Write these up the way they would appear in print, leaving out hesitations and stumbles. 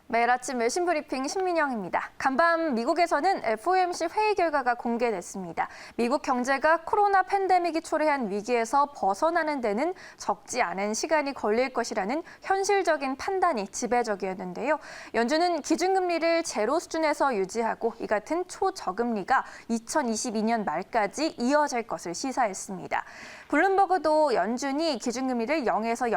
매일 아침 외신 브리핑 신민영입니다. 간밤 미국에서는 FOMC 회의 결과가 공개됐습니다. 미국 경제가 코로나 팬데믹이 초래한 위기에서 벗어나는 데는 적지 않은 시간이 걸릴 것이라는 현실적인 판단이 지배적이었는데요. 연준은 기준금리를 제로 수준에서 유지하고 이 같은 초저금리가 2022년 말까지 이어질 것을 시사했습니다. 블룸버그도 연준이 기준금리를 0에서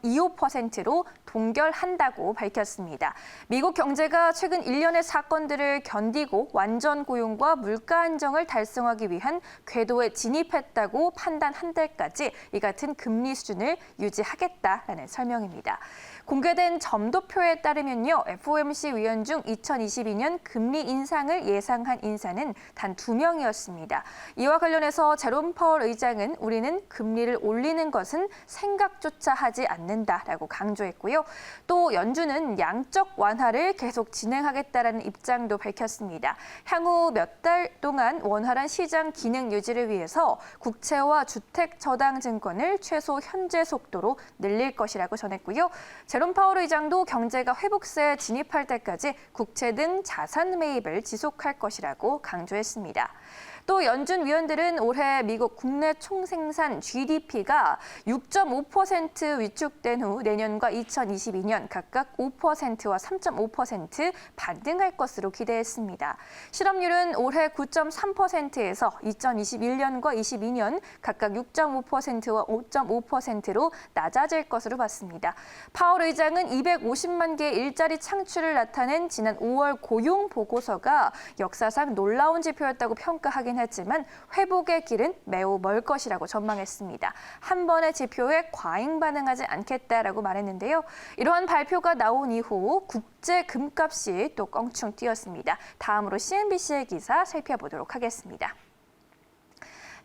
0.25%로 동결한다고 밝혔습니다. 미국 경제가 최근 1년의 사건들을 견디고 완전 고용과 물가 안정을 달성하기 위한 궤도에 진입했다고 판단한 데까지 이 같은 금리 수준을 유지하겠다라는 설명입니다. 공개된 점도표에 따르면요, FOMC 위원 중 2022년 금리 인상을 예상한 인사는 단 2명이었습니다. 이와 관련해서 제롬 파월 의장은 우리는 금리를 올리는 것은 생각조차 하지 않는다라고 강조했고요. 또 연준은 양적 완화를 계속 진행하겠다라는 입장도 밝혔습니다. 향후 몇 달 동안 원활한 시장 기능 유지를 위해서 국채와 주택 저당 증권을 최소 현재 속도로 늘릴 것이라고 전했고요. 제롬 파월 의장도 경제가 회복세에 진입할 때까지 국채 등 자산 매입을 지속할 것이라고 강조했습니다. 또 연준 위원들은 올해 미국 국내 총생산 GDP가 6.5% 위축된 후 내년과 2022년 각각 5%와 3.5% 반등할 것으로 기대했습니다. 실업률은 올해 9.3%에서 2021년과 22년 각각 6.5%와 5.5%로 낮아질 것으로 봤습니다. 파월 의장은 250만 개의 일자리 창출을 나타낸 지난 5월 고용 보고서가 역사상 놀라운 지표였다고 평가하긴 했지만 회복의 길은 매우 멀 것이라고 전망했습니다. 한 번의 지표에 과잉 반응하지 않겠다라고 말했는데요. 이러한 발표가 나온 이후 국제 금값이 또 껑충 뛰었습니다. 다음으로 CNBC의 기사 살펴보도록 하겠습니다.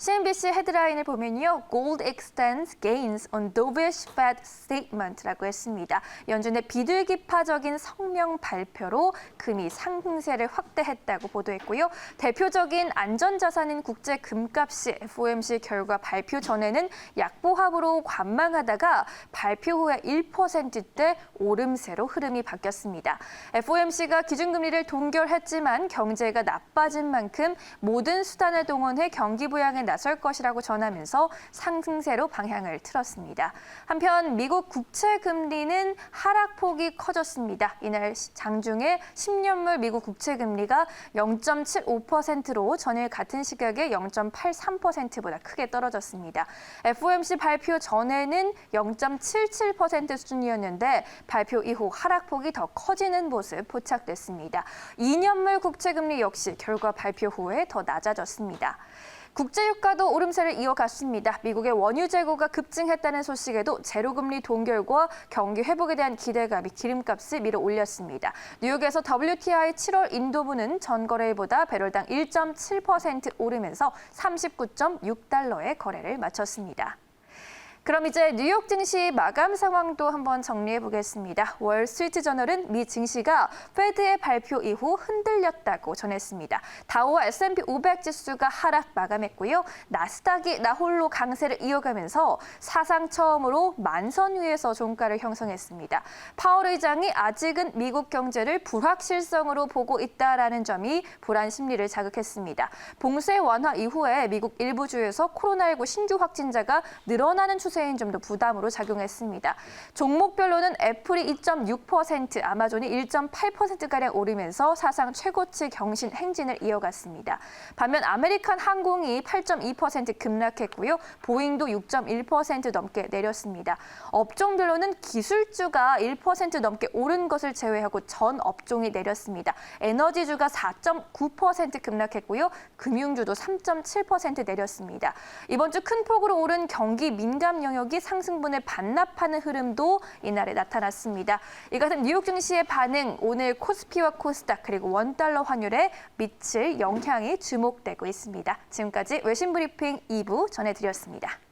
CNBC 헤드라인을 보면요. Gold extends gains on dovish Fed statement라고 했습니다. 연준의 비둘기파적인 성명 발표로 금이 상승세를 확대했다고 보도했고요. 대표적인 안전자산인 국제 금값이 FOMC 결과 발표 전에는 약보합으로 관망하다가 발표 후에 1%대 오름세로 흐름이 바뀌었습니다. FOMC가 기준금리를 동결했지만 경제가 나빠진 만큼 모든 수단을 동원해 경기 부양에 나설 것이라고 전하면서 상승세로 방향을 틀었습니다. 한편 미국 국채 금리는 하락폭이 커졌습니다. 이날 장중에 10년물 미국 국채 금리가 0.75%로 전일 같은 시각에 0.83%보다 크게 떨어졌습니다. FOMC 발표 전에는 0.77% 수준이었는데 발표 이후 하락폭이 더 커지는 모습 포착됐습니다. 2년물 국채 금리 역시 결과 발표 후에 더 낮아졌습니다. 국제유가도 오름세를 이어갔습니다. 미국의 원유 재고가 급증했다는 소식에도 제로금리 동결과 경기 회복에 대한 기대감이 기름값을 밀어 올렸습니다. 뉴욕에서 WTI 7월 인도분은 전 거래일보다 배럴당 1.7% 오르면서 39.6달러에 거래를 마쳤습니다. 그럼 이제 뉴욕 증시 마감 상황도 한번 정리해 보겠습니다. 월스트리트저널은 미 증시가 페드의 발표 이후 흔들렸다고 전했습니다. 다우와 S&P 500 지수가 하락 마감했고요. 나스닥이 나홀로 강세를 이어가면서 사상 처음으로 만선 위에서 종가를 형성했습니다. 파월 의장이 아직은 미국 경제를 불확실성으로 보고 있다라는 점이 불안 심리를 자극했습니다. 봉쇄 완화 이후에 미국 일부 주에서 코로나19 신규 확진자가 늘어나는 추세 인 점도 부담으로 작용했습니다. 종목별로는 애플이 2.6%, 아마존이 1.8%가량 오르면서 사상 최고치 경신 행진을 이어갔습니다. 반면 아메리칸 항공이 8.2% 급락했고요. 보잉도 6.1% 넘게 내렸습니다. 업종별로는 기술주가 1% 넘게 오른 것을 제외하고 전 업종이 내렸습니다. 에너지주가 4.9% 급락했고요. 금융주도 3.7% 내렸습니다. 이번 주 큰 폭으로 오른 경기 민감 영역이 상승분을 반납하는 흐름도 이날에 나타났습니다. 이 같은 뉴욕 증시의 반응, 오늘 코스피와 코스닥 그리고 원달러 환율에 미칠 영향이 주목되고 있습니다. 지금까지 외신 브리핑 2부 전해드렸습니다.